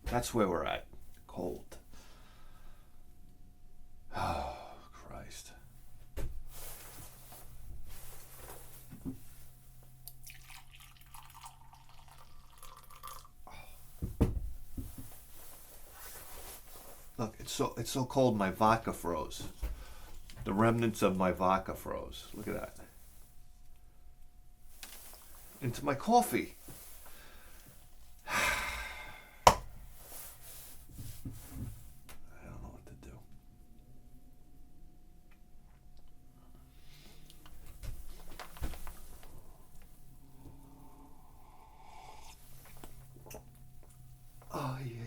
That's where we're at. Cold. Oh, Christ. Look, it's so cold my vodka froze. The remnants of my vodka froze. Look at that. Into my coffee. I don't know what to do. Oh, yeah.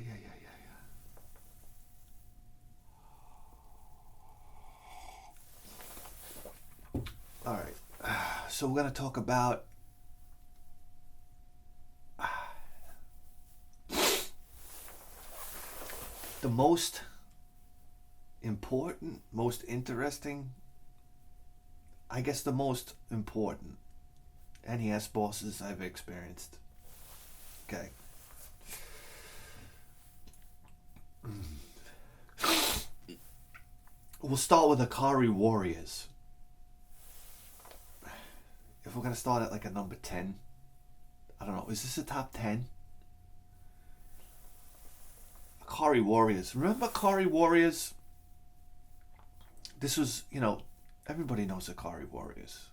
All right. So we're going to talk about the most important, most interesting, I guess the most important NES bosses I've experienced. Okay. We'll start with Akari Warriors. If we're going to start at like a number 10, I don't know, is this a top 10? Akari Warriors. Remember Akari Warriors? This was, everybody knows Akari Warriors.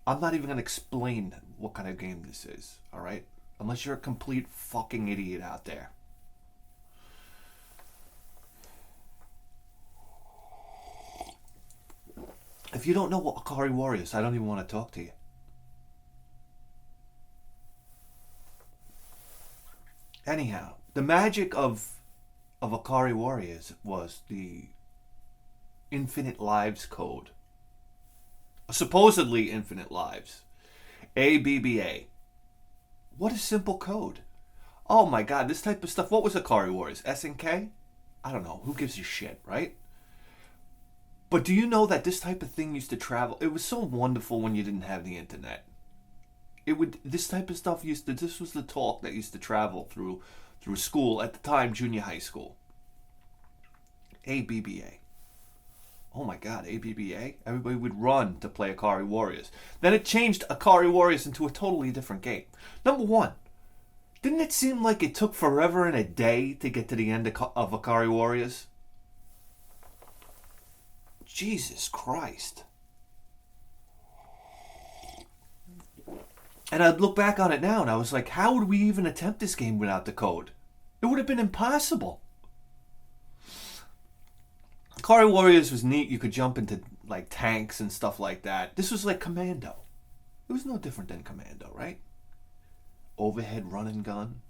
I'm not even going to explain what kind of game this is, alright? Unless you're a complete fucking idiot out there. If you don't know what Akari Warriors is, I don't even want to talk to you. Anyhow, the magic of Akari Warriors was the infinite lives code. Supposedly infinite lives. ABBA. What a simple code. Oh my god, this type of stuff. What was Akari Warriors? SNK? I don't know. Who gives a shit, right? But do you know that this type of thing used to travel? It was so wonderful when you didn't have the internet. This type of stuff this was the talk that used to travel through school at the time, junior high school. ABBA. Oh my god, ABBA? Everybody would run to play Akari Warriors. Then it changed Akari Warriors into a totally different game. Number one, didn't it seem like it took forever and a day to get to the end of Akari Warriors? Jesus Christ. And I'd look back on it now and I was like, how would we even attempt this game without the code? It would have been impossible. Akari Warriors was neat. You could jump into like tanks and stuff like that. This was like Commando. It was no different than Commando, right? Overhead run and gun.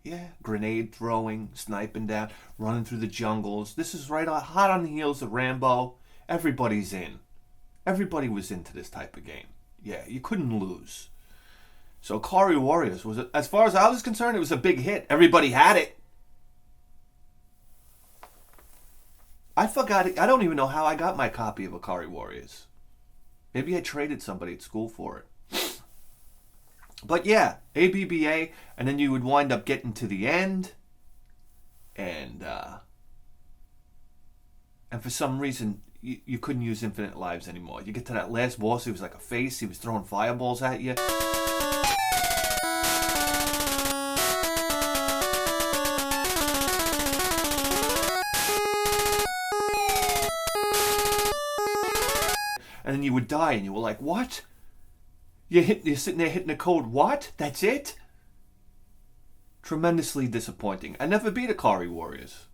Yeah, grenade throwing, sniping down, running through the jungles. This is right hot on the heels of Rambo. Everybody's in. Everybody was into this type of game. Yeah, you couldn't lose. So Akari Warriors was, as far as I was concerned, it was a big hit. Everybody had it. I forgot it. I don't even know how I got my copy of Akari Warriors. Maybe I traded somebody at school for it. But yeah, ABBA, and then you would wind up getting to the end, and for some reason you couldn't use infinite lives anymore. You get to that last boss, he was like a face. He was throwing fireballs at you. And then you would die, and you were like, what? You're sitting there hitting the code, what? That's it? Tremendously disappointing. I never beat Akari Warriors.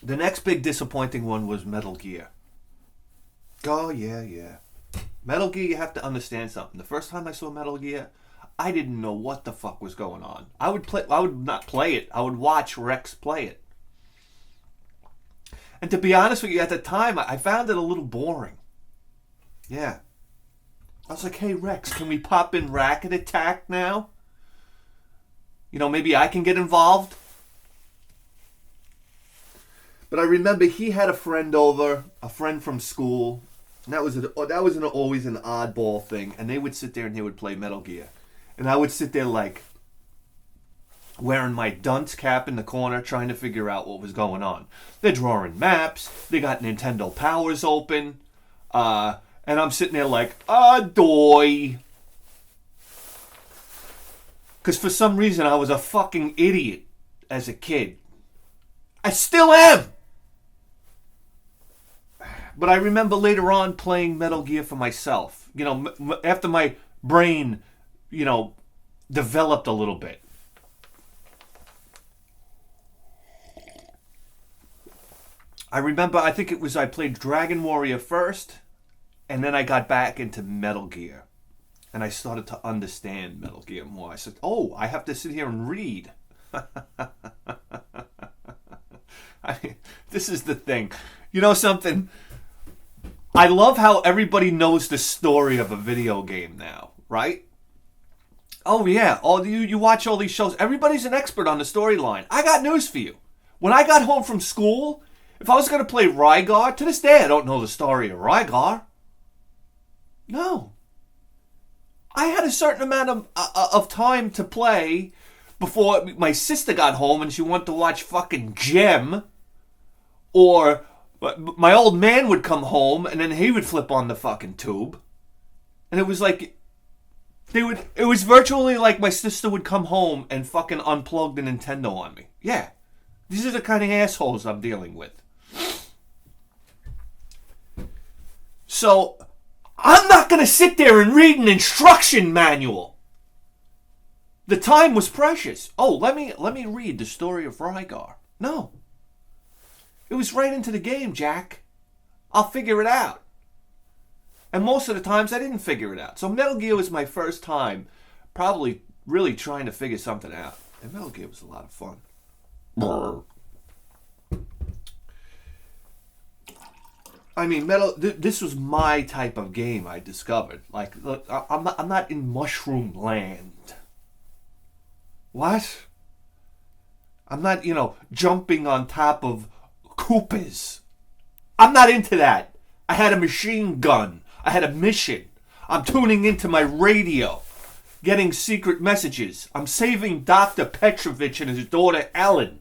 The next big disappointing one was Metal Gear. Oh, yeah. Metal Gear, you have to understand something. The first time I saw Metal Gear, I didn't know what the fuck was going on. I would not play it. I would watch Rex play it. And to be honest with you, at the time, I found it a little boring. Yeah. I was like, hey, Rex, can we pop in Racket Attack now? Maybe I can get involved. But I remember he had a friend over, a friend from school, And that was always an oddball thing. And they would sit there and they would play Metal Gear, and I would sit there like wearing my dunce cap in the corner, trying to figure out what was going on. They're drawing maps. They got Nintendo Powers open, and I'm sitting there like, doy. Because for some reason I was a fucking idiot as a kid. I still am. But I remember later on playing Metal Gear for myself. You know, after my brain, developed a little bit. I remember, I think it was I played Dragon Warrior first, and then I got back into Metal Gear. And I started to understand Metal Gear more. I said, oh, I have to sit here and read. I mean, this is the thing. You know something? I love how everybody knows the story of a video game now, right? Oh yeah, you watch all these shows. Everybody's an expert on the storyline. I got news for you. When I got home from school, if I was going to play Rygar, to this day I don't know the story of Rygar. No. I had a certain amount of time to play before my sister got home and she wanted to watch fucking Gem, or my old man would come home and then he would flip on the fucking tube. And it was like, it was virtually like my sister would come home and fucking unplug the Nintendo on me. Yeah. These are the kind of assholes I'm dealing with. So, I'm not going to sit there and read an instruction manual. The time was precious. Oh, let me read the story of Rygar. No. It was right into the game, Jack. I'll figure it out. And most of the times I didn't figure it out. So Metal Gear was my first time probably really trying to figure something out. And Metal Gear was a lot of fun. I mean, this was my type of game I discovered. Like, look, I'm not in Mushroom Land. What? I'm not, jumping on top of Koopas. I'm not into that. I had a machine gun. I had a mission. I'm tuning into my radio, getting secret messages. I'm saving Dr. Petrovich and his daughter Ellen.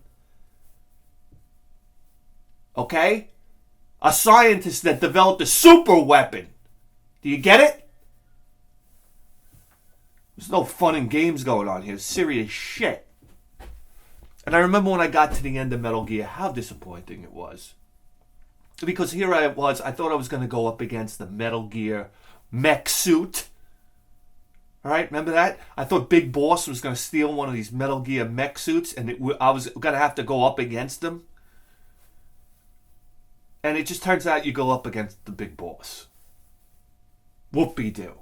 Okay? A scientist that developed a super weapon. Do you get it? There's no fun and games going on here. It's serious shit. And I remember when I got to the end of Metal Gear, how disappointing it was. Because here I thought I was going to go up against the Metal Gear mech suit. Alright, remember that? I thought Big Boss was going to steal one of these Metal Gear mech suits, and I was going to have to go up against him. And it just turns out you go up against the Big Boss. Whoopie-doo.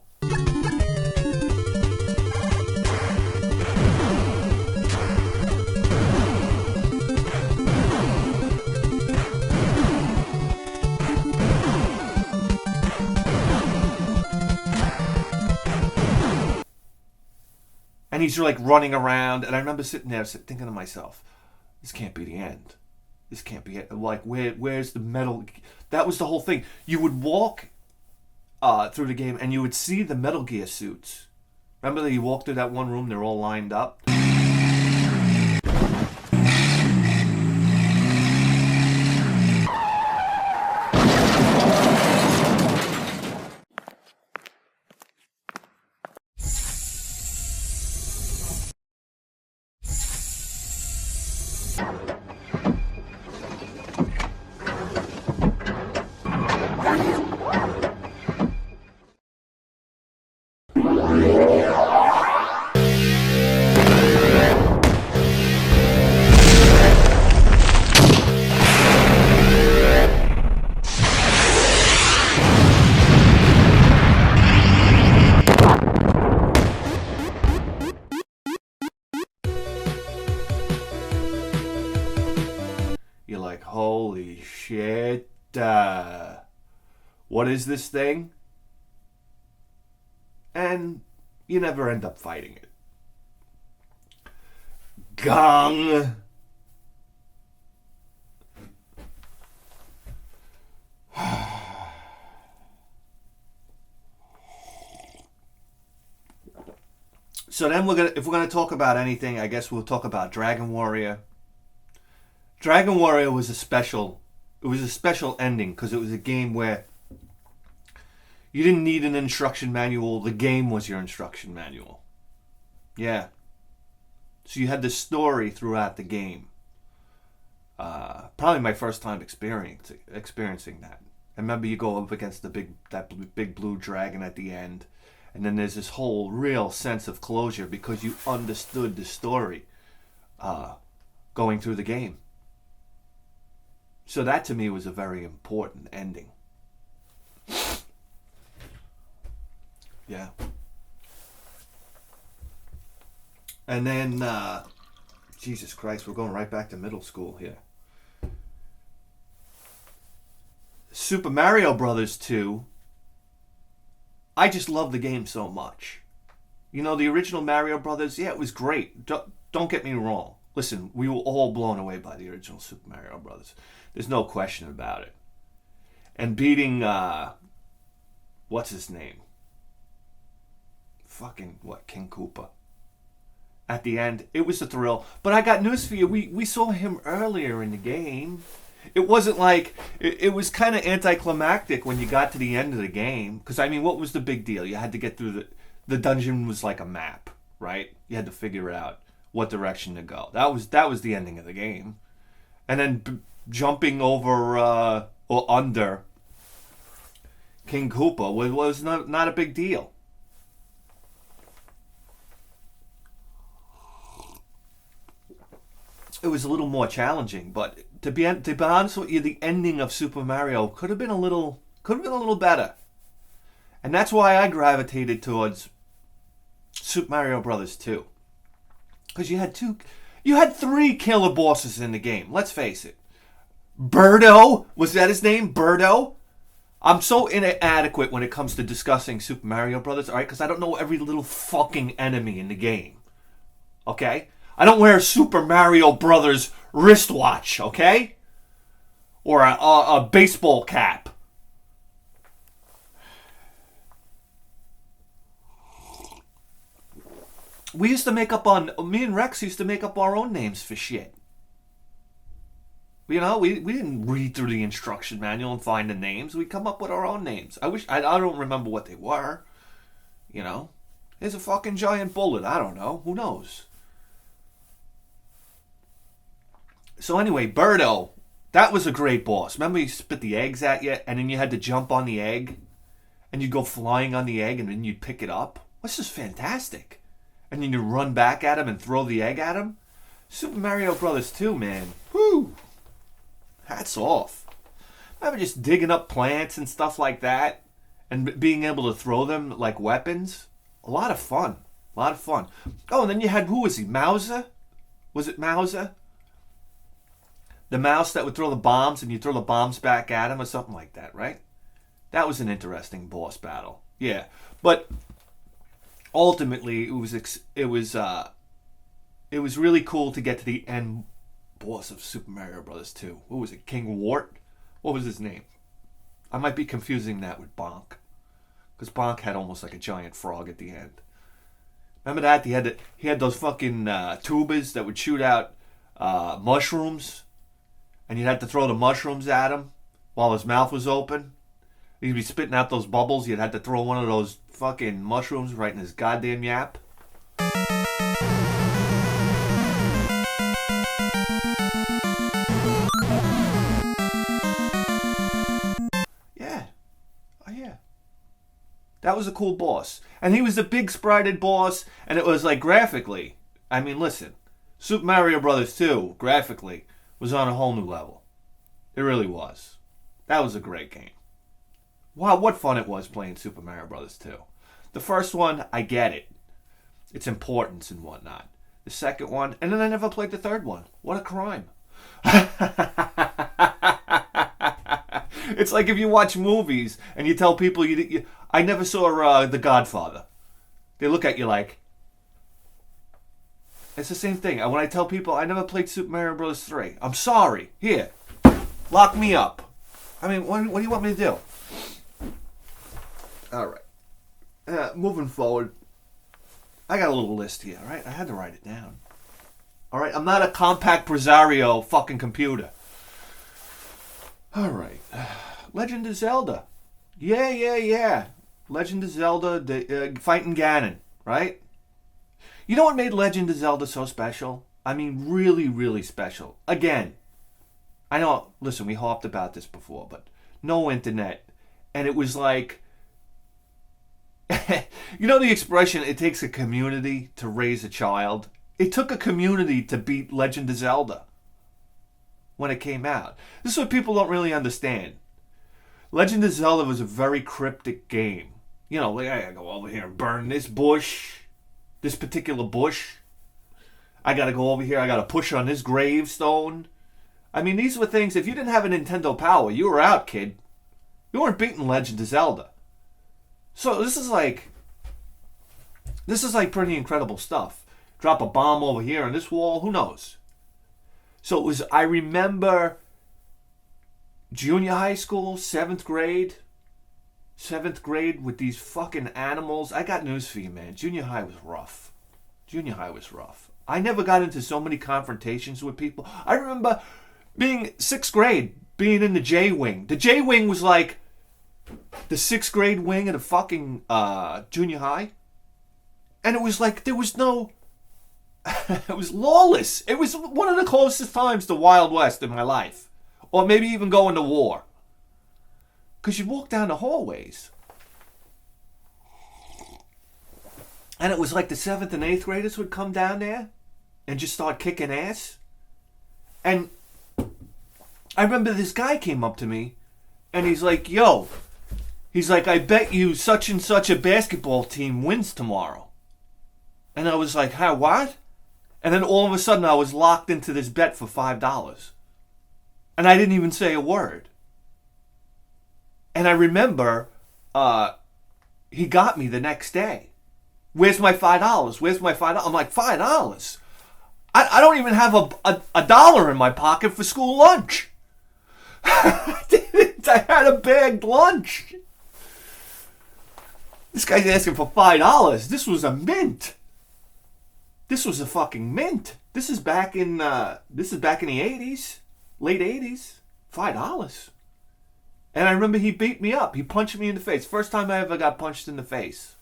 And he's like running around, and I remember sitting there thinking to myself, this can't be the end. This can't be it. Like, where's the metal? That was the whole thing. You would walk through the game, and you would see the Metal Gear suits. Remember that you walked through that one room, they're all lined up? You're like, holy shit. What is this thing? And you never end up fighting it. Gong! So then if we're gonna talk about anything, I guess we'll talk about Dragon Warrior. Dragon Warrior was a special. It was a special ending because it was a game where you didn't need an instruction manual. The game was your instruction manual. Yeah. So you had the story throughout the game. Probably my first time experiencing that. I remember you go up against that big blue dragon at the end, and then there's this whole real sense of closure because you understood the story going through the game. So that to me was a very important ending. Yeah. And then, Jesus Christ, we're going right back to middle school here. Super Mario Brothers 2. I just love the game so much. You know, the original Mario Brothers, yeah, it was great. Don't get me wrong. Listen, we were all blown away by the original Super Mario Brothers. There's no question about it. And beating, what's his name? Fucking, King Koopa. At the end, it was a thrill. But I got news for you. We saw him earlier in the game. It wasn't like, it was kind of anticlimactic when you got to the end of the game. Because, I mean, what was the big deal? You had to get through the dungeon was like a map, right? You had to figure out what direction to go. That was the ending of the game. And then jumping over or under King Koopa was not a big deal. It was a little more challenging, but to be honest with you, the ending of Super Mario could have been a little better, and that's why I gravitated towards Super Mario Brothers 2, because you had 3 killer bosses in the game. Let's face it, Birdo, was that his name? Birdo. I'm so inadequate when it comes to discussing Super Mario Brothers, all right? Because I don't know every little fucking enemy in the game. Okay. I don't wear a Super Mario Brothers wristwatch, okay? Or a baseball cap. Me and Rex used to make up our own names for shit. You know, we didn't read through the instruction manual and find the names. We come up with our own names. I don't remember what they were. You know? There's a fucking giant bullet. I don't know. Who knows? So anyway, Birdo, that was a great boss. Remember he spit the eggs at you, and then you had to jump on the egg, and you'd go flying on the egg, and then you'd pick it up? This is fantastic. And then you run back at him and throw the egg at him? Super Mario Brothers 2, man. Woo! Hats off. Remember just digging up plants and stuff like that, and being able to throw them like weapons? A lot of fun. Oh, and then you had, who was he, Mauser? Was it Mauser? The mouse that would throw the bombs and you throw the bombs back at him or something like that, right? That was an interesting boss battle. Yeah. But ultimately it was really cool to get to the end boss of Super Mario Bros. 2. What was it? King Wart? What was his name? I might be confusing that with Bonk. Because Bonk had almost like a giant frog at the end. Remember that? He had those fucking tubas that would shoot out mushrooms. And you'd have to throw the mushrooms at him while his mouth was open. He'd be spitting out those bubbles. You'd have to throw one of those fucking mushrooms right in his goddamn yap. Yeah. Oh, yeah. That was a cool boss. And he was a big sprited boss. And it was like graphically. I mean, listen. Super Mario Bros. 2, graphically, was on a whole new level. It really was. That was a great game. Wow, what fun it was playing Super Mario Bros. 2. The first one, I get it. Its importance and whatnot. The second one, and then I never played the third one. What a crime. It's like if you watch movies and you tell people I never saw The Godfather. They look at you like, it's the same thing. When I tell people I never played Super Mario Bros. 3, I'm sorry. Here, lock me up. I mean, what do you want me to do? All right. Moving forward. I got a little list here, all right? I had to write it down. All right, I'm not a compact Presario fucking computer. All right. Legend of Zelda. Yeah. Legend of Zelda, fighting Ganon, right? You know what made Legend of Zelda so special? I mean, really, really special. Again, I know, listen, we harped about this before, but no internet. And it was like, you know the expression, it takes a community to raise a child? It took a community to beat Legend of Zelda when it came out. This is what people don't really understand. Legend of Zelda was a very cryptic game. You know, like, I gotta go over here and burn this bush, this particular bush. I gotta go over here, I gotta push on this gravestone. I mean, these were things, if you didn't have a Nintendo Power, you were out, kid. You weren't beating Legend of Zelda. So this is like pretty incredible stuff. Drop a bomb over here on this wall, who knows? So it was, I remember junior high school, 7th grade with these fucking animals. I got news for you, man. Junior high was rough. I never got into so many confrontations with people. I remember being 6th grade, being in the J-Wing. The J-Wing was like the 6th grade wing of the fucking junior high. And it was like, there was no... it was lawless. It was one of the closest times to Wild West in my life. Or maybe even going to war. Because you'd walk down the hallways. And it was like the 7th and 8th graders would come down there and just start kicking ass. And I remember this guy came up to me and he's like, yo, he's like, I bet you such and such a basketball team wins tomorrow. And I was like, huh, what? And then all of a sudden I was locked into this bet for $5. And I didn't even say a word. And I remember he got me the next day. Where's my $5? I'm like, $5? I don't even have a dollar in my pocket for school lunch. I had a bagged lunch. This guy's asking for $5. This was a mint. This was a fucking mint. This is back in the 80s, late 80s. $5. And I remember he beat me up. He punched me in the face. First time I ever got punched in the face.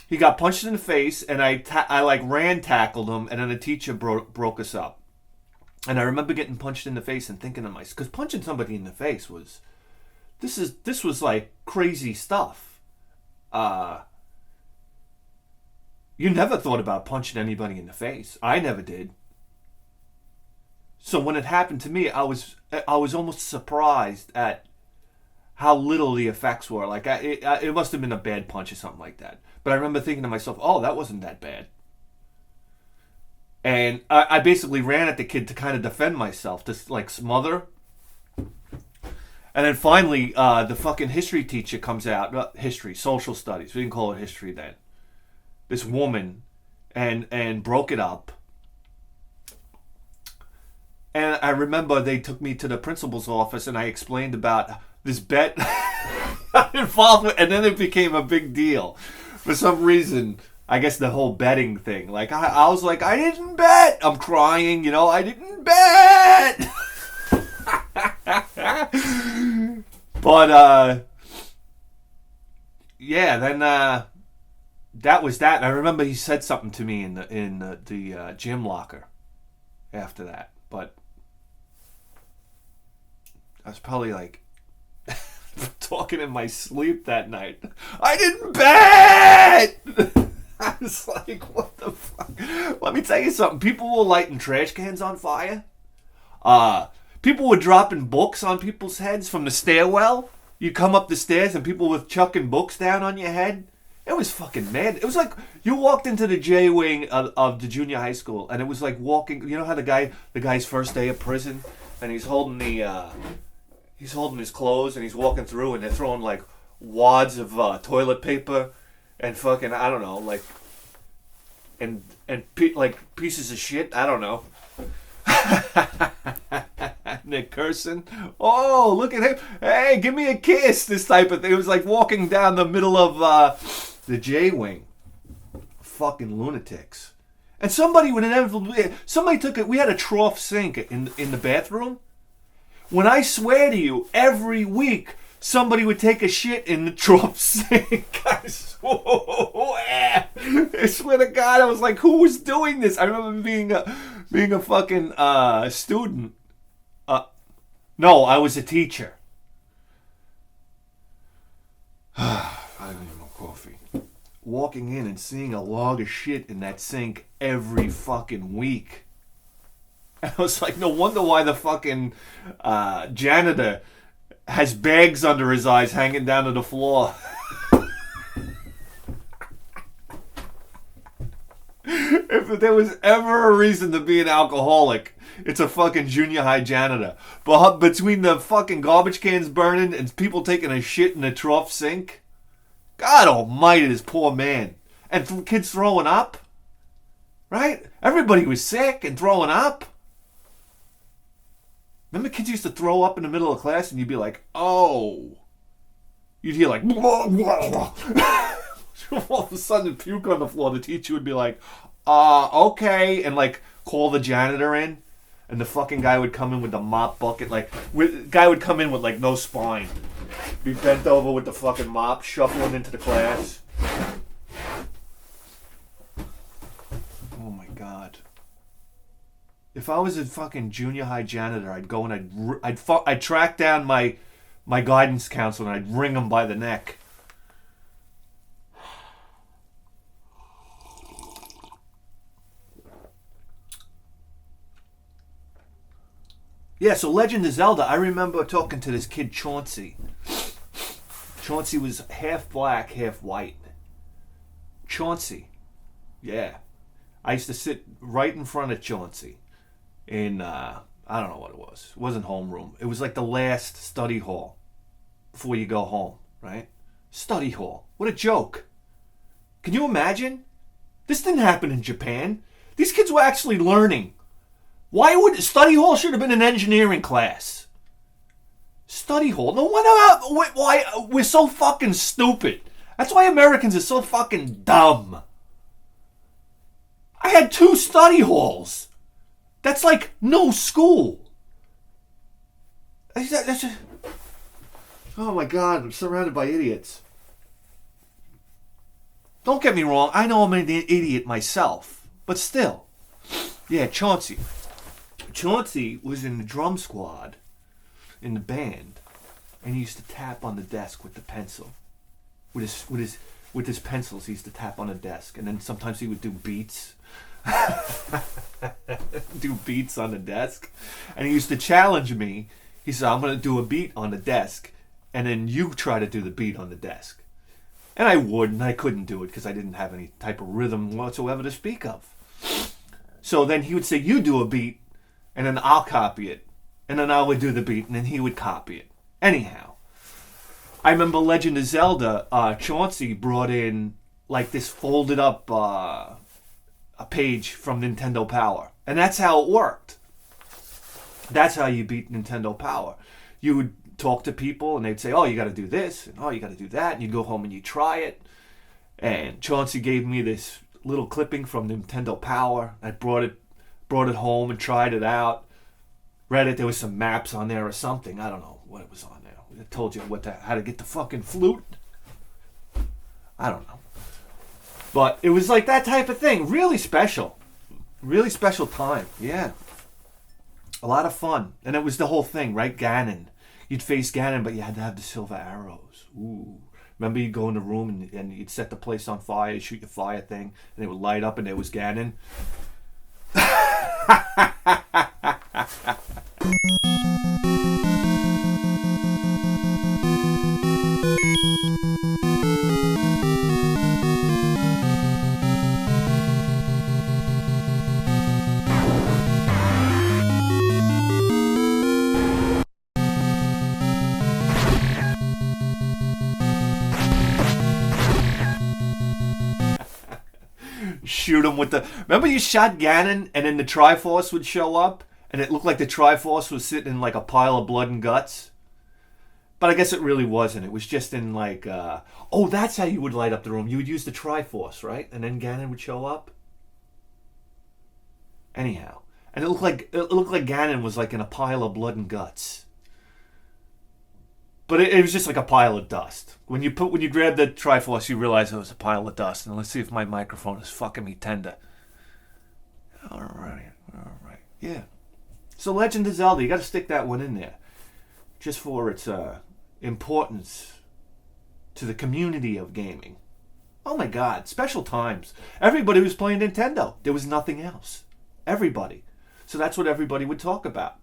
He got punched in the face, and I like ran tackled him, and then the teacher broke us up. And I remember getting punched in the face and thinking to myself, because punching somebody in the face this was like crazy stuff. You never thought about punching anybody in the face. I never did. So when it happened to me, I was almost surprised at how little the effects were. Like it must have been a bad punch or something like that. But I remember thinking to myself, oh, that wasn't that bad. And I basically ran at the kid to kind of defend myself, to like smother. And then finally, the fucking history teacher comes out. Social studies. We didn't call it history then. This woman, and broke it up. And I remember they took me to the principal's office, and I explained about this bet involved with, and then it became a big deal. For some reason, I guess the whole betting thing. Like, I was like, I didn't bet. I'm crying, I didn't bet. But, yeah, then that was that. And I remember he said something to me in the gym locker after that. But I was probably like talking in my sleep that night. I didn't bet! I was like, what the fuck? Let me tell you something. People were lighting trash cans on fire. People were dropping books on people's heads from the stairwell. You come up the stairs and people were chucking books down on your head. It was fucking mad. It was like you walked into the J-Wing of the junior high school, and it was like walking. You know how the guy's first day of prison, and he's holding his clothes, and he's walking through, and they're throwing like wads of toilet paper, and fucking I don't know, like, and like pieces of shit. I don't know. They're cursing. Oh, look at him! Hey, give me a kiss! This type of thing. It was like walking down the middle of the J-Wing. fucking lunatics. And somebody would inevitably, somebody took it, we had a trough sink in the bathroom. When I swear to you, every week, somebody would take a shit in the trough sink. I swear to God, I was like, who was doing this? I remember being a fucking student. No, I was a teacher. I don't need more coffee. Walking in and seeing a log of shit in that sink every fucking week. And I was like, no wonder why the fucking janitor has bags under his eyes hanging down to the floor. If there was ever a reason to be an alcoholic, it's a fucking junior high janitor. But between the fucking garbage cans burning and people taking a shit in the trough sink, God almighty, this poor man. And kids throwing up. Right? Everybody was sick and throwing up. Remember kids used to throw up in the middle of class and you'd be like, oh. You'd hear like, blah, blah, blah. All of a sudden puke on the floor. The teacher would be like, okay. And like call the janitor in. And the fucking guy would come in with the mop bucket. Guy would come in with like no spine. Be bent over with the fucking mop, shuffling into the class. Oh my God. If I was a fucking junior high janitor, I'd go and I'd track down my guidance counselor and I'd wring him by the neck. Yeah, so Legend of Zelda, I remember talking to this kid Chauncey. Chauncey was half black, half white. Chauncey. Yeah. I used to sit right in front of Chauncey in, I don't know what it was. It wasn't homeroom. It was like the last study hall before you go home, right? Study hall. What a joke. Can you imagine? This didn't happen in Japan. These kids were actually learning. Why would study hall should have been an engineering class? Study hall? No wonder why we're so fucking stupid. That's why Americans are so fucking dumb. I had 2 study halls. That's like no school. That's just, oh my God, I'm surrounded by idiots. Don't get me wrong, I know I'm an idiot myself, but still. Yeah, Chauncey. Chauncey was in the drum squad in the band, and he used to tap on the desk with the pencil. With his pencils, he used to tap on the desk, and then sometimes he would do beats. Do beats on the desk. And he used to challenge me. He said, I'm going to do a beat on the desk, and then you try to do the beat on the desk. And I would, and I couldn't do it because I didn't have any type of rhythm whatsoever to speak of. So then he would say, you do a beat, and then I'll copy it. And then I would do the beat, and then he would copy it. Anyhow, I remember Legend of Zelda, Chauncey brought in like this folded up a page from Nintendo Power. And that's how it worked. That's how you beat Nintendo Power. You would talk to people, and they'd say, oh, you got to do this, and oh, you got to do that. And you'd go home and you try it. And Chauncey gave me this little clipping from Nintendo Power. I brought it home and tried it out. Read it. There was some maps on there or something. I don't know what it was on there. It told you how to get the fucking flute. I don't know. But it was like that type of thing. Really special. Really special time. Yeah. A lot of fun. And it was the whole thing, right? Ganon. You'd face Ganon, but you had to have the silver arrows. Ooh. Remember you'd go in the room and you'd set the place on fire, shoot your fire thing, and it would light up and there was Ganon. Shoot him with the... Remember you shot Ganon and then the Triforce would show up? And it looked like the Triforce was sitting in like a pile of blood and guts? But I guess it really wasn't. It was just in like, oh, that's how you would light up the room. You would use the Triforce, right? And then Ganon would show up. Anyhow, and it looked like Ganon was like in a pile of blood and guts. But it was just like a pile of dust. When you grab the Triforce, you realize it was a pile of dust. And let's see if my microphone is fucking me tender. All right. Yeah. So Legend of Zelda, you got to stick that one in there, just for its importance to the community of gaming. Oh my God, special times. Everybody was playing Nintendo. There was nothing else. Everybody. So that's what everybody would talk about.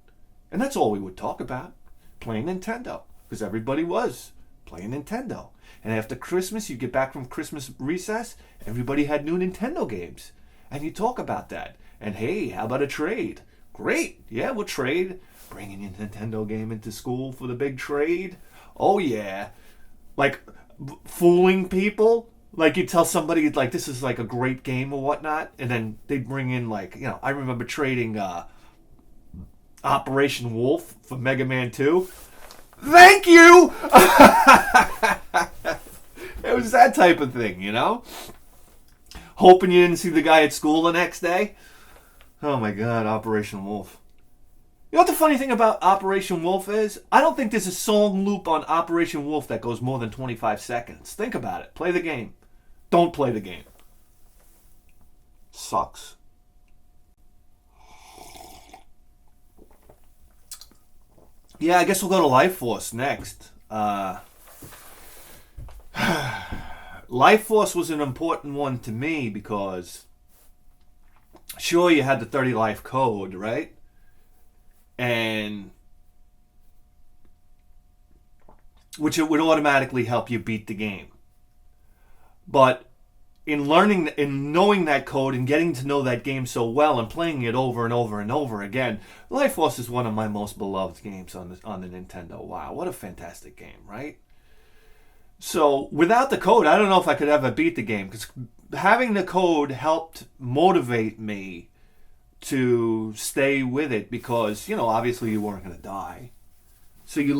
And that's all we would talk about. Playing Nintendo. Because everybody was playing Nintendo. And after Christmas, you get back from Christmas recess, everybody had new Nintendo games. And you talk about that. And hey, how about a trade? Great. Yeah, we'll trade. Bringing your Nintendo game into school for the big trade. Oh yeah. Like, fooling people. Like, you tell somebody, like, this is like a great game or whatnot. And then they'd bring in, like, I remember trading Operation Wolf for Mega Man 2. Thank you! It was that type of thing, Hoping you didn't see the guy at school the next day. Oh my God, Operation Wolf. You know what the funny thing about Operation Wolf is? I don't think there's a song loop on Operation Wolf that goes more than 25 seconds. Think about it. Play the game. Don't play the game. Sucks. Yeah, I guess we'll go to Life Force next. Life Force was an important one to me because, sure, you had the 30 life code, right? And which it would automatically help you beat the game. But in knowing that code and getting to know that game so well and playing it over and over and over again, Life Force is one of my most beloved games on the Nintendo. Wow, what a fantastic game, right? So without the code, I don't know if I could ever beat the game, because having the code helped motivate me to stay with it, because obviously you weren't going to die. So you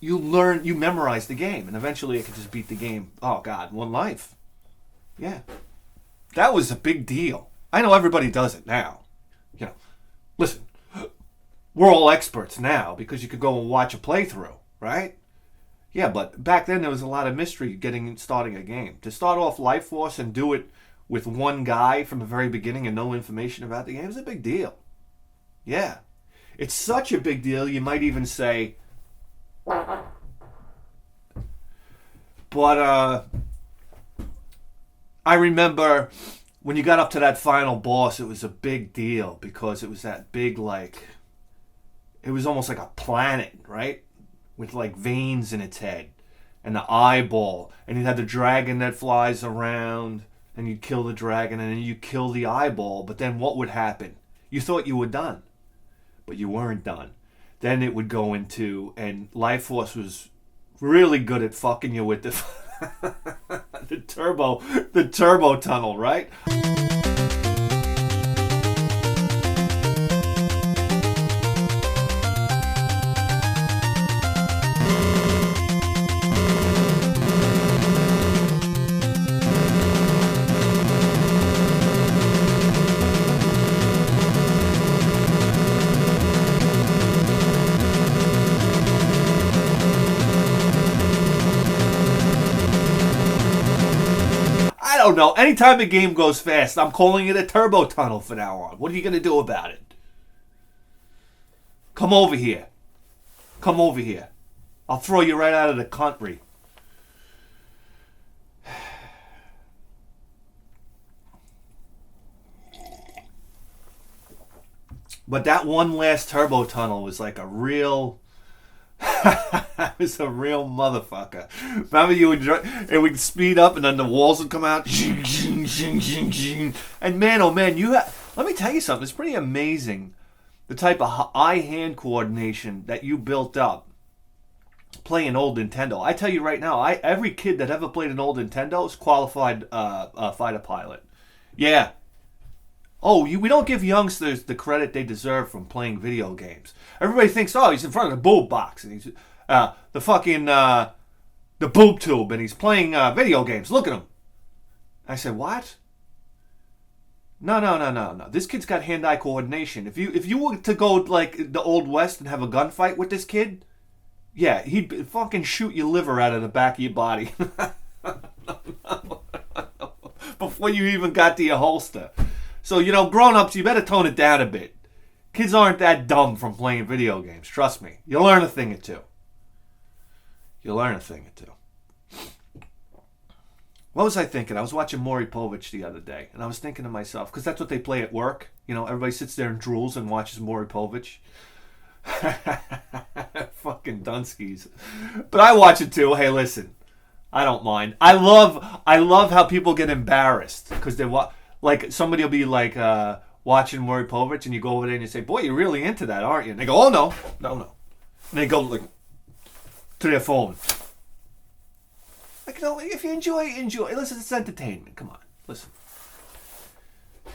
memorized the game, and eventually I could just beat the game. Oh God, one life. Yeah. That was a big deal. I know everybody does it now. Listen, we're all experts now because you could go and watch a playthrough, right? Yeah, but back then there was a lot of mystery starting a game. To start off Life Force and do it with one guy from the very beginning and no information about the game is a big deal. Yeah. It's such a big deal, you might even say... But, I remember when you got up to that final boss, it was a big deal because it was that big, it was almost like a planet, right? With veins in its head and the eyeball. And you had the dragon that flies around and you'd kill the dragon and then you kill the eyeball. But then what would happen? You thought you were done, but you weren't done. Then it would go into, and Life Force was really good at fucking you with the the turbo tunnel, right? I don't know. Anytime a game goes fast, I'm calling it a turbo tunnel from now on. What are you going to do about it? Come over here. Come over here. I'll throw you right out of the country. But that one last turbo tunnel was like a real... It was a real motherfucker. Remember, it would speed up and then the walls would come out. And man, oh man, let me tell you something. It's pretty amazing the type of eye-hand coordination that you built up playing old Nintendo. I tell you right now, every kid that ever played an old Nintendo is qualified fighter pilot. Yeah. Oh, we don't give youngsters the credit they deserve from playing video games. Everybody thinks, oh, he's in front of the boom box. The fucking the boob tube, and he's playing video games. Look at him. I said, what? No. This kid's got hand-eye coordination. If you were to go like the Old West and have a gunfight with this kid, yeah, he'd fucking shoot your liver out of the back of your body before you even got to your holster. So, grown-ups, you better tone it down a bit. Kids aren't that dumb from playing video games. Trust me. You'll learn a thing or two. What was I thinking? I was watching Maury Povich the other day, and I was thinking to myself, because that's what they play at work. Everybody sits there and drools and watches Maury Povich. Fucking Dunskies. But I watch it too. Hey, listen. I don't mind. I love how people get embarrassed because they like somebody will be like watching Maury Povich, and you go over there and you say, "Boy, you're really into that, aren't you?" And they go, "Oh no." And they go like to their phone. Like, if you enjoy. Listen, it's entertainment. Come on, listen.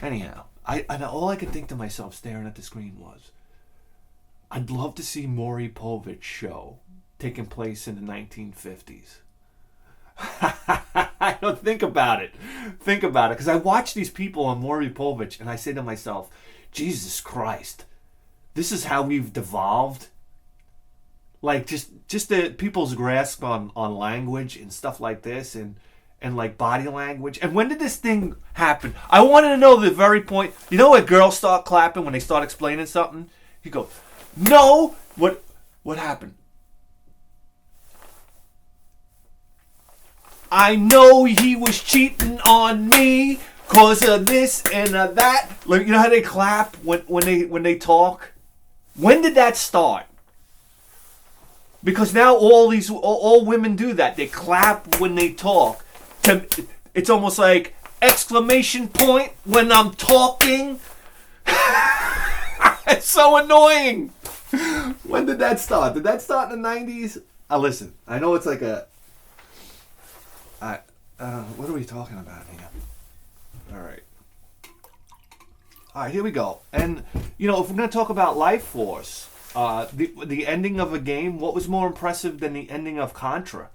Anyhow, I all I could think to myself staring at the screen was, I'd love to see Maury Povich show taking place in the 1950s. I don't think about it. Because I watch these people on Maury Povich, and I say to myself, Jesus Christ, this is how we've devolved. Like just the people's grasp on language and stuff like this, and like body language. And when did this thing happen? I wanted to know the very point. You know when girls start clapping when they start explaining something? You go, no. What happened? I know he was cheating on me cause of this and of that. Like, you know how they clap when they talk? When did that start? Because now all women do that. They clap when they talk. It's almost like exclamation point when I'm talking. It's so annoying. When did that start? Did that start in the 90s? Listen, I know it's like a... what are we talking about here? All right, here we go. And, if we're going to talk about Life Force, the ending of a game, what was more impressive than the ending of Contra?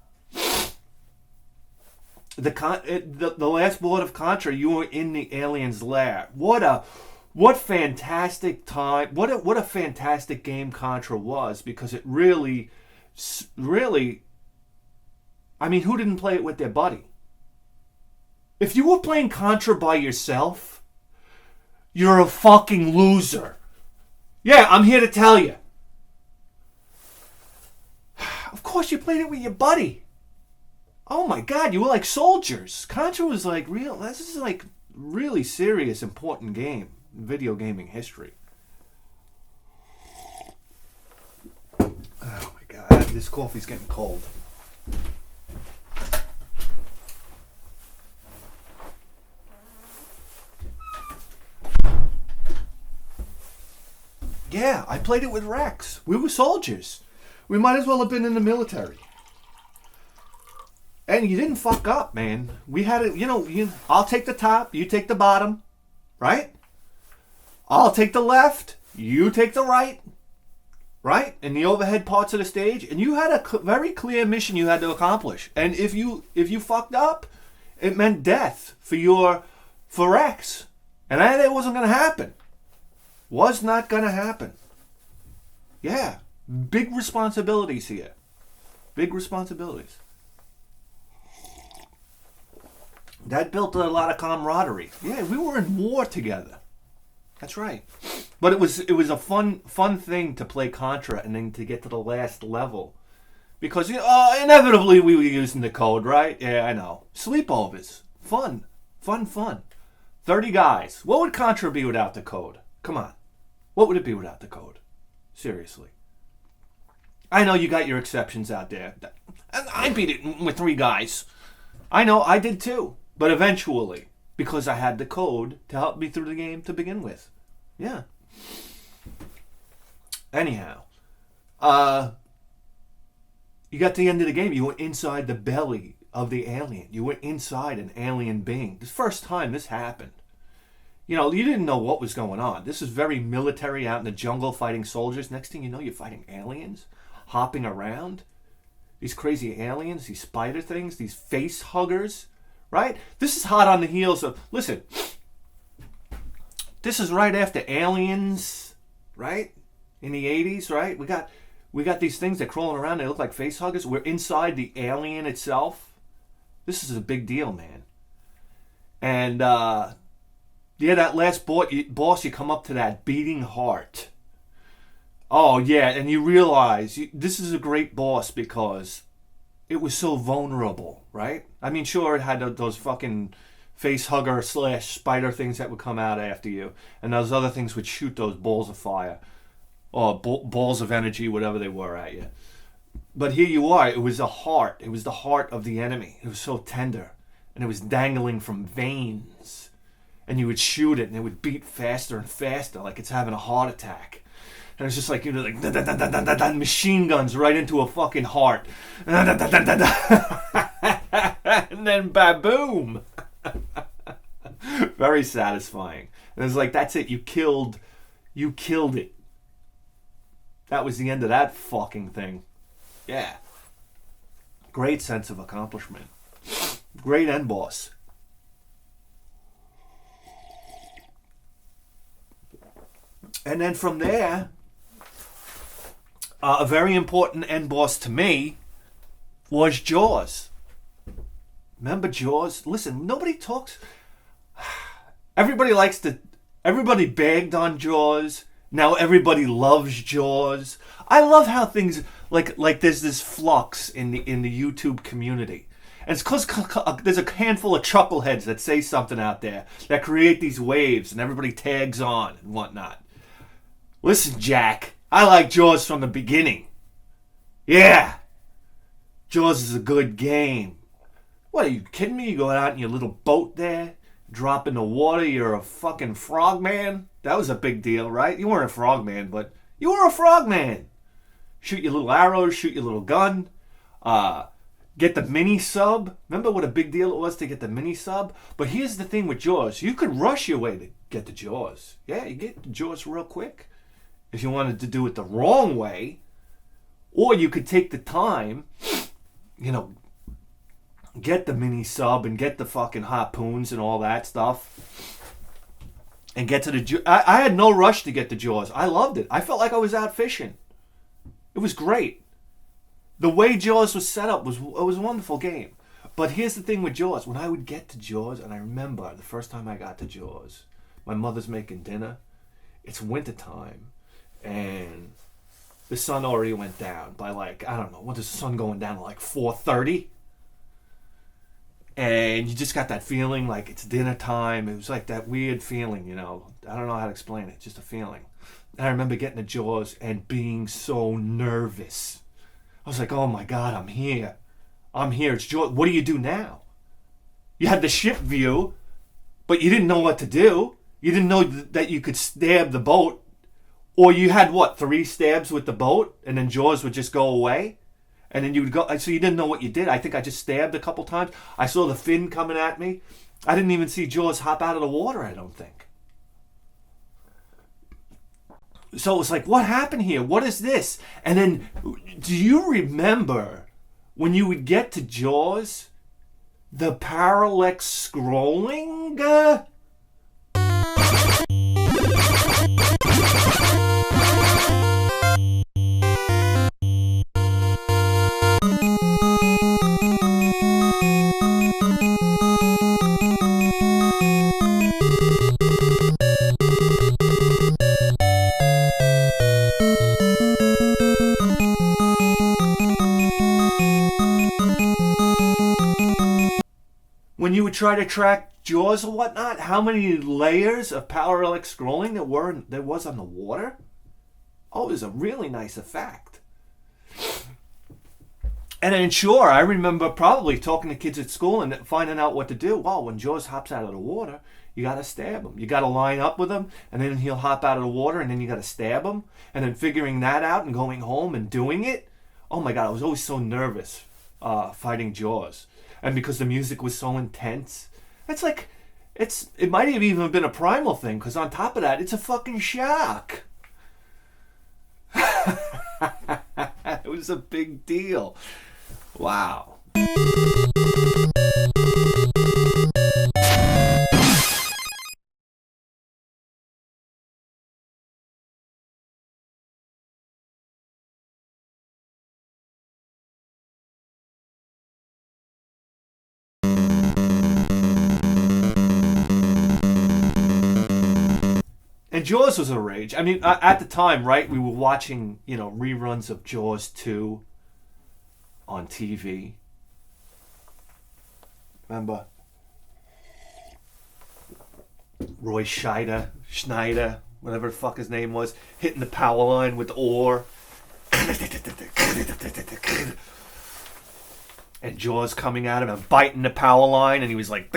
The last bullet of Contra, you were in the alien's lair. What fantastic time! What a fantastic game Contra was, because it really. I mean, who didn't play it with their buddy? If you were playing Contra by yourself, you're a fucking loser. Yeah, I'm here to tell you. Of course you played it with your buddy. Oh my God, you were like soldiers. Contra was like this is like really serious, important game in video gaming history. Oh my God, this coffee's getting cold. Yeah, I played it with Rex. We were soldiers. We might as well have been in the military. And you didn't fuck up, man. We had it, I'll take the top, you take the bottom, right? I'll take the left, you take the right, in the overhead parts of the stage. And you had a very clear mission you had to accomplish. And if you fucked up, it meant death for Rex. And that wasn't going to happen. Was not going to happen. Yeah. Big responsibilities here. Big responsibilities. That built a lot of camaraderie. Yeah, we were in war together. That's right. But it was a fun thing to play Contra and then to get to the last level. Because inevitably we were using the code, right? Yeah, I know. Sleepovers. Fun. 30 guys. What would Contra be without the code? Come on. What would it be without the code? Seriously. I know you got your exceptions out there. I beat it with 3 guys. I know, I did too. But eventually, because I had the code to help me through the game to begin with. Yeah. Anyhow. You got to the end of the game. You were inside the belly of the alien. You were inside an alien being. The first time this happened. You didn't know what was going on. This is very military, out in the jungle fighting soldiers. Next thing you know, you're fighting aliens. hopping around. These crazy aliens, these spider things, these face huggers, right? This is hot on the heels of, listen, this is right after Aliens, right? In the 80s, right? We got these things that crawling around, they look like face huggers. We're inside the alien itself. This is a big deal, man. And, yeah, that last boss, you come up to that beating heart. Oh, yeah, and you realize this is a great boss because it was so vulnerable, right? I mean, sure, it had those fucking face hugger / spider things that would come out after you, and those other things would shoot those balls of fire or balls of energy, whatever they were, at you. But here you are. It was a heart. It was the heart of the enemy. It was so tender, and it was dangling from veins, and you would shoot it, and it would beat faster and faster, like it's having a heart attack. And it's just like, you know, like machine guns right into a fucking heart. And then ba-boom. Very satisfying. And it's like, that's it. You killed it. That was the end of that fucking thing. Yeah. Great sense of accomplishment. Great end boss. And then from there, a very important end boss to me was Jaws. Remember Jaws? Listen, nobody talks. Everybody bagged on Jaws. Now everybody loves Jaws. I love how things like there's this flux in the YouTube community. And it's because there's a handful of chuckleheads that say something out there that create these waves and everybody tags on and whatnot. Listen, Jack, I like Jaws from the beginning. Yeah. Jaws is a good game. What, are you kidding me? You go out in your little boat there, drop in the water, you're a fucking frogman? That was a big deal, right? You weren't a frogman, but you were a frogman. Shoot your little arrows, shoot your little gun. Get the mini sub. Remember what a big deal it was to get the mini sub? But here's the thing with Jaws. You could rush your way to get the Jaws. Yeah, you get the Jaws real quick if you wanted to do it the wrong way. Or you could take the time, you know, get the mini sub and get the fucking harpoons and all that stuff. And get to the... I had no rush to get the Jaws. I loved it. I felt like I was out fishing. It was great. The way Jaws was set up was a wonderful game. But here's the thing with Jaws. When I would get to Jaws, and I remember the first time I got to Jaws, my mother's making dinner. It's wintertime. And the sun already went down by like, I don't know, what is the sun going down at like 4:30? And you just got that feeling like it's dinner time. It was like that weird feeling, you know. I don't know how to explain it. Just a feeling. And I remember getting to Jaws and being so nervous. I was like, oh my God, I'm here. I'm here. It's Jaws. What do you do now? You had the ship view, but you didn't know what to do. You didn't know that you could stab the boat. Or you had, 3 stabs with the boat, and then Jaws would just go away? And then you would go, so you didn't know what you did. I think I just stabbed a couple times. I saw the fin coming at me. I didn't even see Jaws hop out of the water, I don't think. So it was like, what happened here? What is this? And then, do you remember when you would get to Jaws, the parallax scrolling? When you would try to track Jaws or whatnot, how many layers of parallax scrolling there was on the water? Oh, it was a really nice effect. And then sure, I remember probably talking to kids at school and finding out what to do. Well, when Jaws hops out of the water, you got to stab him. You got to line up with him, and then he'll hop out of the water, and then you got to stab him. And then figuring that out and going home and doing it. Oh my God, I was always so nervous fighting Jaws. And because the music was so intense, it's like, it might have even been a primal thing, because on top of that, it's a fucking shark. It was a big deal. Wow. And Jaws was a rage. I mean, at the time, right, we were watching, reruns of Jaws 2 on TV. Remember? Roy Schneider, whatever the fuck his name was, hitting the power line with the oar. And Jaws coming at him and biting the power line, and he was like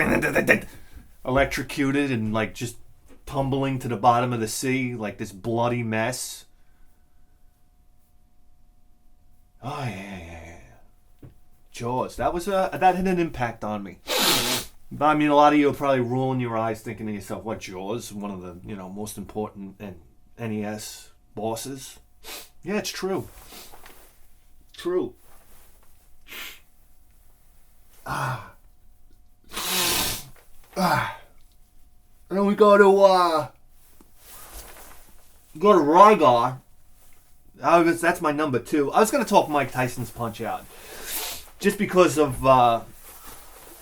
electrocuted and like just tumbling to the bottom of the sea like this bloody mess. Oh yeah. Jaws. That had an impact on me. But I mean, a lot of you are probably rolling your eyes, thinking to yourself, "What, Jaws? One of the most important NES bosses." Yeah, it's true. True. And we go to Rygar. That's my number 2. I was going to talk Mike Tyson's Punch-Out, just because of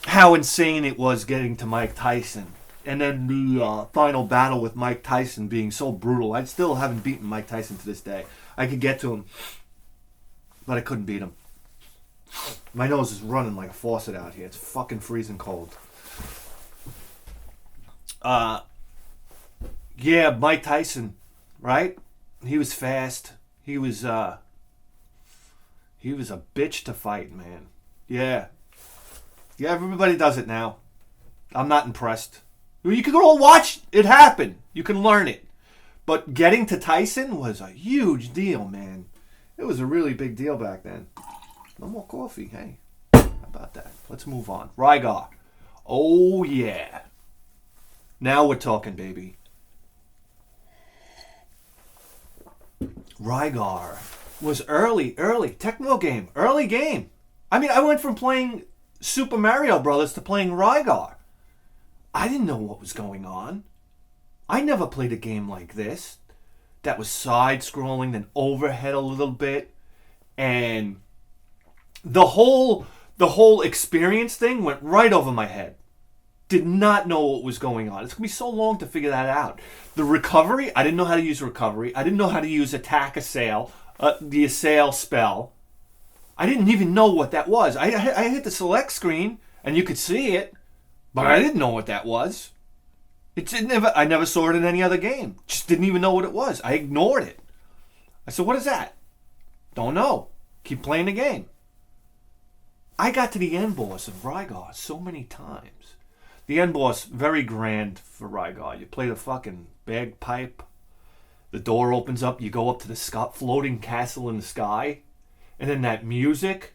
how insane it was getting to Mike Tyson, and then the final battle with Mike Tyson being so brutal. I still haven't beaten Mike Tyson to this day. I could get to him, but I couldn't beat him. My nose is running like a faucet out here. It's fucking freezing cold. Yeah, Mike Tyson, right? He was fast. He was a bitch to fight, man. Yeah, everybody does it now. I'm not impressed. You can all watch it happen. You can learn it. But getting to Tyson was a huge deal, man. It was a really big deal back then. No more coffee, hey. How about that? Let's move on. Rygar. Oh, yeah. Now we're talking, baby. Rygar was early Tecmo game, early game. I mean, I went from playing Super Mario Brothers to playing Rygar. I didn't know what was going on. I never played a game like this that was side-scrolling, then overhead a little bit, and the whole experience thing went right over my head. Did not know what was going on. It's going to be so long to figure that out. The recovery, I didn't know how to use recovery. I didn't know how to use attack assail, the assail spell. I didn't even know what that was. I hit the select screen, and you could see it, but I didn't know what that was. I never saw it in any other game. Just didn't even know what it was. I ignored it. I said, what is that? Don't know. Keep playing the game. I got to the end boss of Rygar so many times. The end boss, very grand for Rygar. You play the fucking bagpipe. The door opens up. You go up to the floating castle in the sky. And then that music.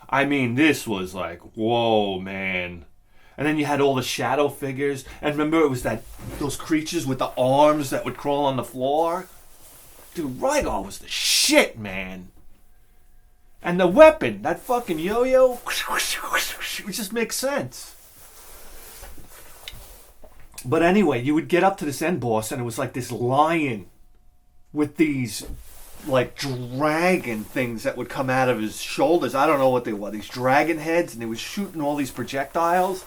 I mean, this was like, whoa, man. And then you had all the shadow figures. And remember, it was those creatures with the arms that would crawl on the floor? Dude, Rygar was the shit, man. And the weapon, that fucking yo-yo, it just makes sense. But anyway, you would get up to this end boss, and it was like this lion with these like dragon things that would come out of his shoulders. I don't know what they were. These dragon heads, and they were shooting all these projectiles.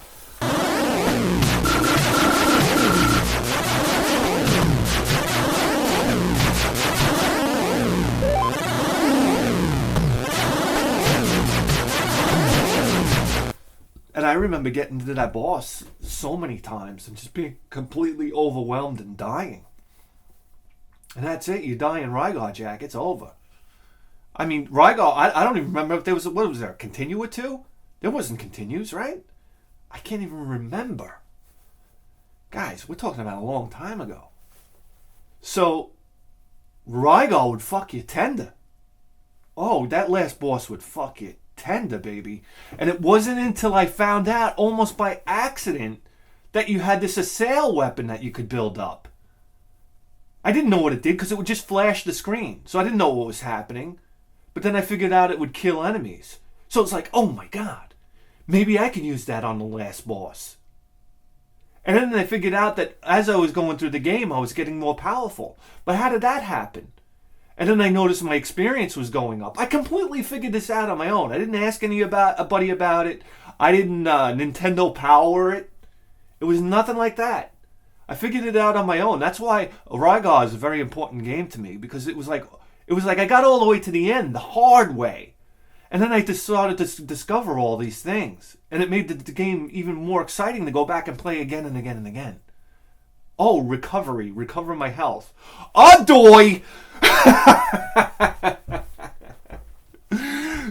And I remember getting to that boss so many times and just being completely overwhelmed and dying. And that's it. You die in Rygar, Jack. It's over. I mean, Rygar, I don't even remember if there was, what was there, a continue or two? There wasn't continues, right? I can't even remember. Guys, we're talking about a long time ago. So, Rygar would fuck you tender. Oh, that last boss would fuck you tender, baby. And it wasn't until I found out, almost by accident, that you had this assail weapon that you could build up. I didn't know what it did because it would just flash the screen. So I didn't know what was happening. But then I figured out it would kill enemies. So it's like, oh my god, maybe I can use that on the last boss. And then I figured out that as I was going through the game, I was getting more powerful. But how did that happen? And then I noticed my experience was going up. I completely figured this out on my own. I didn't ask anybody about it. I didn't Nintendo Power it. It was nothing like that. I figured it out on my own. That's why Rygar is a very important game to me, because it was like I got all the way to the end, the hard way. And then I just started to discover all these things. And it made the game even more exciting to go back and play again and again and again. Oh, recover my health. Adoy!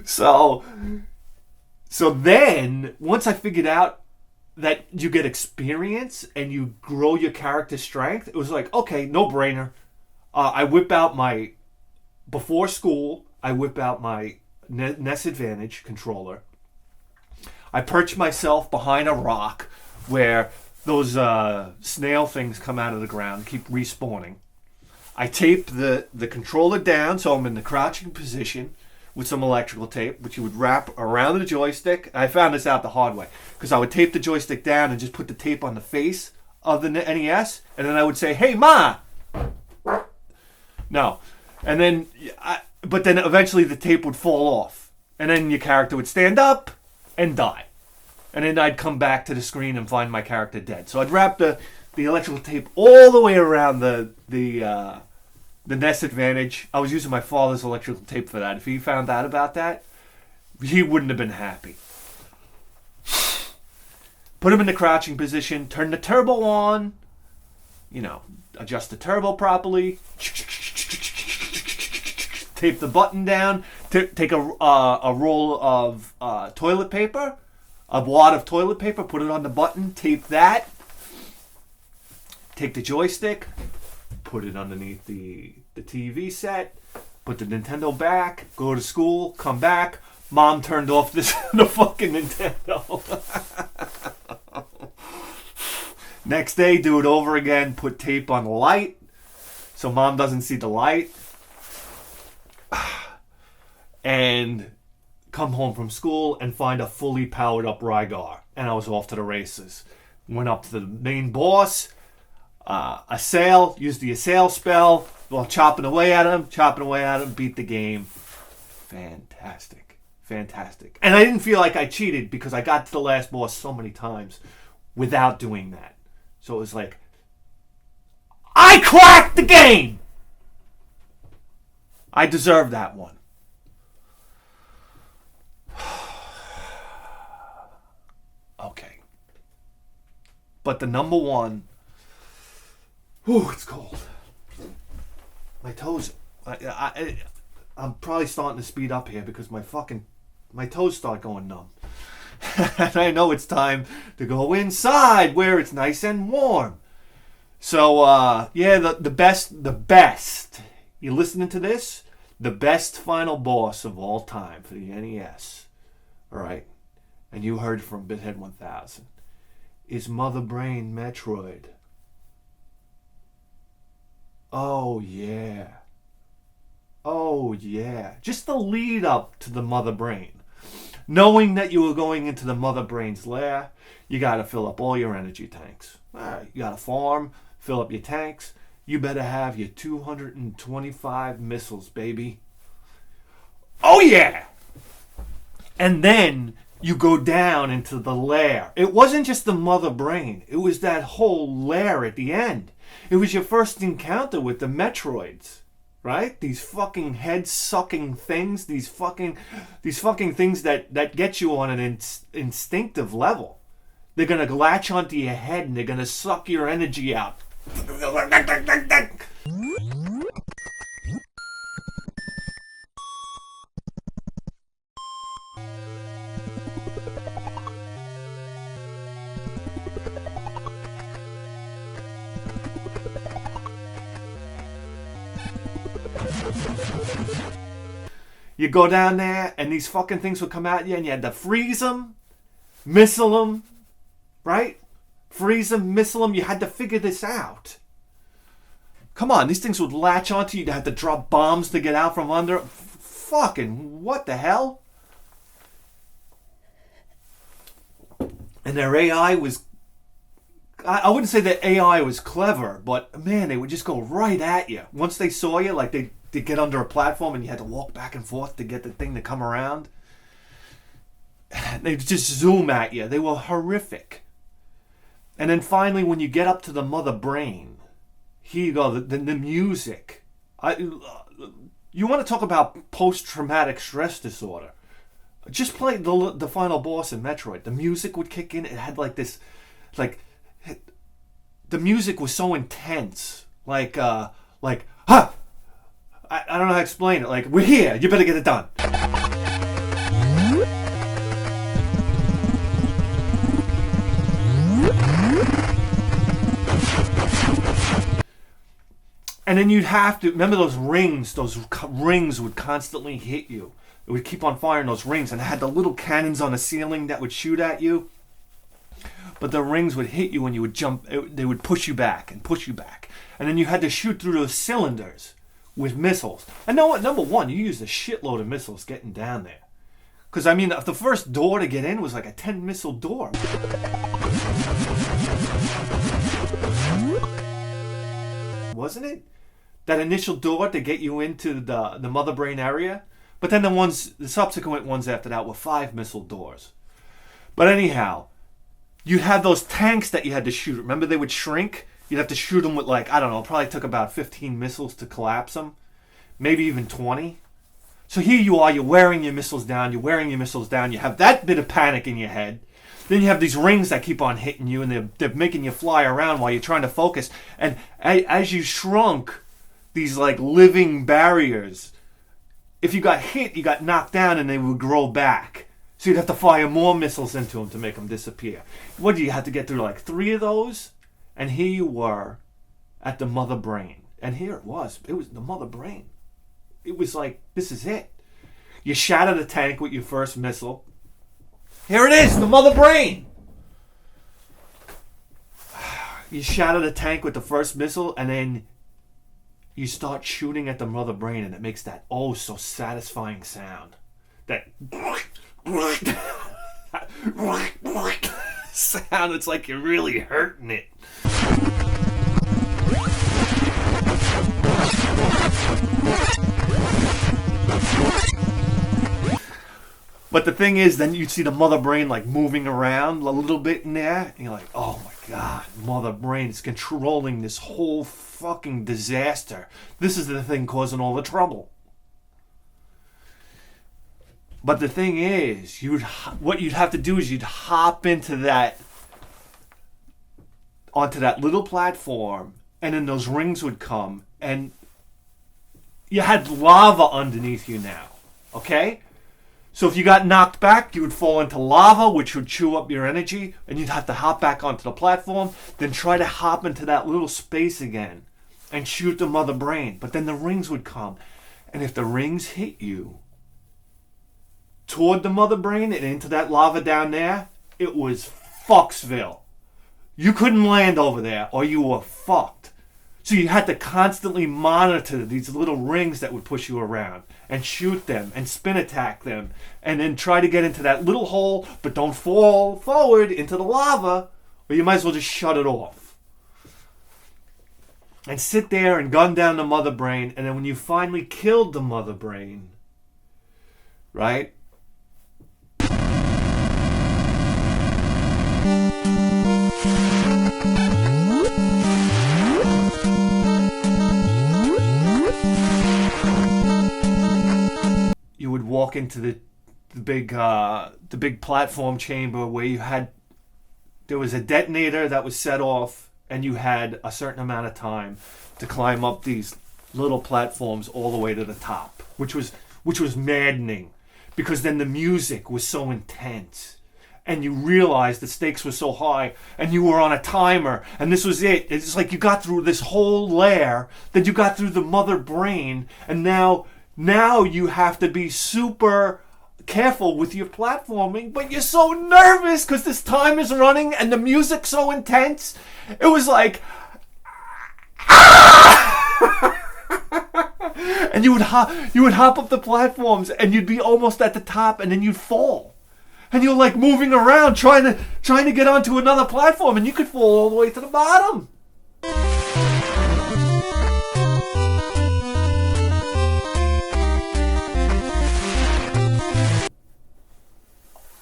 So then, once I figured out that you get experience and you grow your character's strength, it was like, okay, no brainer. I whip out my, before school, I whip out my NES Advantage controller. I perch myself behind a rock where those snail things come out of the ground, keep respawning. I tape the controller down so I'm in the crouching position with some electrical tape, which you would wrap around the joystick. I found this out the hard way, because I would tape the joystick down and just put the tape on the face of the NES, and then I would say, "Hey, Ma!" No. And then, but then eventually the tape would fall off, and then your character would stand up and die. And then I'd come back to the screen and find my character dead. So I'd wrap the electrical tape all the way around the NES Advantage. I was using my father's electrical tape for that. If he found out about that, he wouldn't have been happy. Put him in the crouching position, turn the turbo on, adjust the turbo properly, tape the button down, take a roll of toilet paper, a wad of toilet paper, put it on the button, tape that, take the joystick, put it underneath the TV set, put the Nintendo back, go to school, come back. Mom turned off the fucking Nintendo. Next day, do it over again, put tape on the light so Mom doesn't see the light. And come home from school and find a fully powered up Rygar. And I was off to the races. Went up to the main boss. Used the assail spell while chopping away at him, beat the game. Fantastic. And I didn't feel like I cheated because I got to the last boss so many times without doing that. So it was like, I cracked the game! I deserve that one. Okay. But the number one... Ooh, it's cold. My toes... I'm probably starting to speed up here because my toes start going numb. And I know it's time to go inside where it's nice and warm. So, the best. You listening to this? The best final boss of all time for the NES. Alright. And you heard from Bithead 1000. Is Mother Brain Metroid. Oh, yeah. Just the lead up to the Mother Brain. Knowing that you were going into the Mother Brain's lair, you got to fill up all your energy tanks. Alright, you got to farm, fill up your tanks. You better have your 225 missiles, baby. Oh, yeah! And then you go down into the lair. It wasn't just the Mother Brain. It was that whole lair at the end. It was your first encounter with the Metroids. Right? These fucking head-sucking things. These fucking things that get you on an instinctive level. They're going to latch onto your head and they're going to suck your energy out. You go down there, and these fucking things would come at you, and you had to freeze them, missile them, right? Freeze them, missile them. You had to figure this out. Come on, these things would latch onto you. You had to drop bombs to get out from under. Fucking what the hell? And their AI was... I wouldn't say that AI was clever, but man, they would just go right at you. Once they saw you, like they'd get under a platform and you had to walk back and forth to get the thing to come around. They'd just zoom at you. They were horrific. And then finally, when you get up to the mother brain, here you go, the music. You want to talk about post-traumatic stress disorder. Just play the final boss in Metroid. The music would kick in. It had like this, like, the music was so intense. Like, huh! I don't know how to explain it. Like, we're here. You better get it done. And then you'd have to remember those rings. Those rings would constantly hit you. It would keep on firing those rings, and it had the little cannons on the ceiling that would shoot at you. But the rings would hit you when you would jump. They would push you back and push you back, and then you had to shoot through those cylinders with missiles. And know what? Number one, you used a shitload of missiles getting down there. Because, I mean, the first door to get in was like a 10-missile door. Wasn't it? That initial door to get you into the mother brain area. But then the subsequent ones after that were 5-missile doors. But anyhow, you had those tanks that you had to shoot. Remember, they would shrink? You'd have to shoot them with, like, I don't know, it probably took about 15 missiles to collapse them. Maybe even 20. So here you are, you're wearing your missiles down, you have that bit of panic in your head. Then you have these rings that keep on hitting you, and they're making you fly around while you're trying to focus. And as you shrunk these, like, living barriers, if you got hit, you got knocked down, and they would grow back. So you'd have to fire more missiles into them to make them disappear. What do you have to get through, like 3 of those? And here you were at the mother brain. And here it was the mother brain. It was like, this is it. You shatter the tank with your first missile. Here it is, the mother brain. You shatter the tank with the first missile, and then you start shooting at the mother brain, and it makes that oh so satisfying sound. That sound, it's like you're really hurting it. But the thing is, then you'd see the mother brain like moving around a little bit in there, and you're like, oh my god, mother brain is controlling this whole fucking disaster. This is the thing causing all the trouble. But the thing is, what you'd have to do is you'd hop onto that little platform, and then those rings would come, and you had lava underneath you now, okay? So if you got knocked back, you would fall into lava, which would chew up your energy, and you'd have to hop back onto the platform, then try to hop into that little space again and shoot the mother brain. But then the rings would come, and if the rings hit you toward the mother brain and into that lava down there, it was Foxville. You couldn't land over there, or you were fucked. So you had to constantly monitor these little rings that would push you around and shoot them and spin attack them and then try to get into that little hole, but don't fall forward into the lava, or you might as well just shut it off. And sit there and gun down the mother brain, and then when you finally killed the mother brain, right? You would walk into the big platform chamber where there was a detonator that was set off, and you had a certain amount of time to climb up these little platforms all the way to the top, which was maddening, because then the music was so intense, and you realized the stakes were so high, and you were on a timer, and this was it. It's like you got through this whole layer, then you got through the mother brain, and now you have to be super careful with your platforming, but you're so nervous because this time is running and the music's so intense. It was like, and you would hop up the platforms and you'd be almost at the top and then you'd fall. And you're like moving around trying to get onto another platform, and you could fall all the way to the bottom.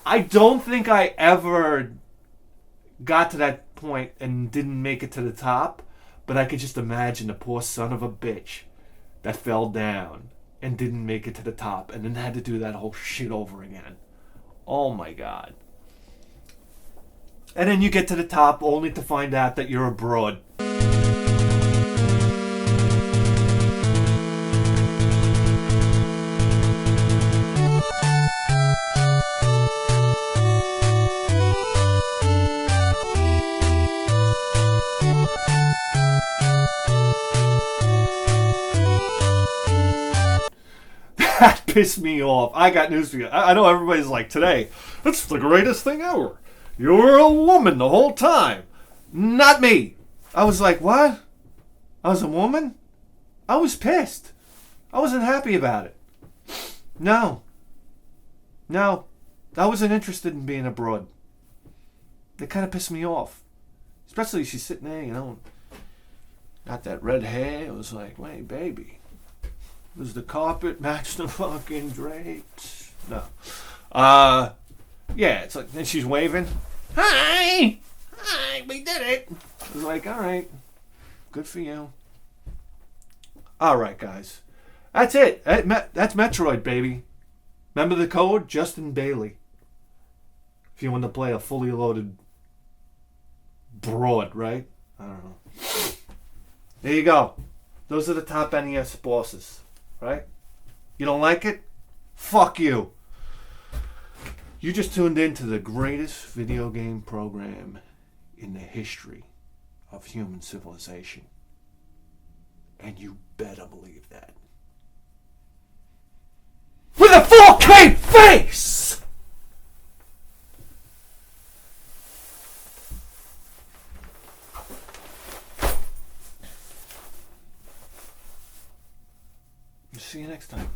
I don't think I ever got to that point and didn't make it to the top, but I could just imagine the poor son of a bitch that fell down and didn't make it to the top and then had to do that whole shit over again. Oh my God. And then you get to the top only to find out that you're a broad. That pissed me off. I got news for you. I know everybody's like, today, that's the greatest thing ever. You were a woman the whole time. Not me. I was like, what? I was a woman? I was pissed. I wasn't happy about it. No. I wasn't interested in being a broad. It kind of pissed me off. Especially she's sitting there, got that red hair. It was like, wait, baby. Does the carpet match the fucking drapes? No. Yeah, it's like, and she's waving. Hi, we did it. I was like, all right, good for you. All right, guys, that's it. That's Metroid, baby. Remember the code? Justin Bailey. If you want to play a fully loaded broad, right? I don't know. There you go. Those are the top NES bosses. Right? You don't like it? Fuck you. You just tuned in to the greatest video game program in the history of human civilization. And you better believe that. With a 4K face! See you next time.